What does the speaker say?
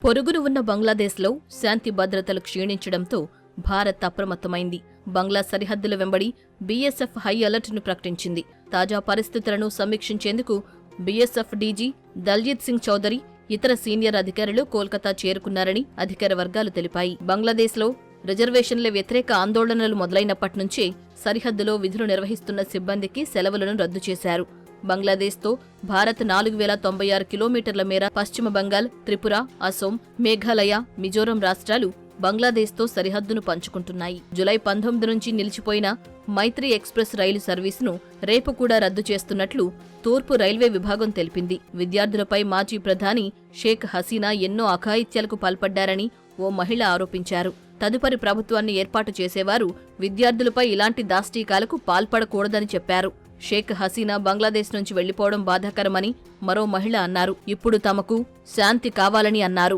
పొరుగున ఉన్న బంగ్లాదేశ్లో శాంతి భద్రతలు క్షీణించడంతో భారత్ అప్రమత్తమైంది. బంగ్లా సరిహద్దుల వెంబడి బీఎస్ఎఫ్ హై అలర్ట్ను ప్రకటించింది. తాజా పరిస్థితులను సమీక్షించేందుకు బీఎస్ఎఫ్ డీజీ దల్జీత్ సింగ్ చౌదరి, ఇతర సీనియర్ అధికారులు కోల్కతా చేరుకున్నారని అధికార వర్గాలు తెలిపాయి. బంగ్లాదేశ్లో రిజర్వేషన్ల వ్యతిరేక ఆందోళనలు మొదలైనప్పట్నుంచే సరిహద్దులో విధులు నిర్వహిస్తున్న సిబ్బందికి సెలవులను రద్దు చేశారు. బంగ్లాదేశ్తో భారత్ 4096 కిలోమీటర్ల మేర పశ్చిమ బంగాల్, త్రిపుర, అసోం, మేఘాలయ, మిజోరం రాష్ట్రాలు బంగ్లాదేశ్తో సరిహద్దును పంచుకుంటున్నాయి. జులై 19 నుంచి నిలిచిపోయిన మైత్రి ఎక్స్ప్రెస్ రైలు సర్వీసును రేపు కూడా రద్దు చేస్తున్నట్లు తూర్పు రైల్వే విభాగం తెలిపింది. విద్యార్థులపై మాజీ ప్రధాని షేక్ హసీనా ఎన్నో అఘాయిత్యాలకు పాల్పడ్డారని ఓ మహిళ ఆరోపించారు. తదుపరి ప్రభుత్వాన్ని ఏర్పాటు చేసేవారు విద్యార్థులపై ఇలాంటి దాష్టీకాలకు పాల్పడకూడదని చెప్పారు. షేక్ హసీనా బంగ్లాదేశ్ నుంచి వెళ్లిపోవడం బాధాకరమని మరో మహిళ అన్నారు. ఇప్పుడు తమకు శాంతి కావాలని అన్నారు.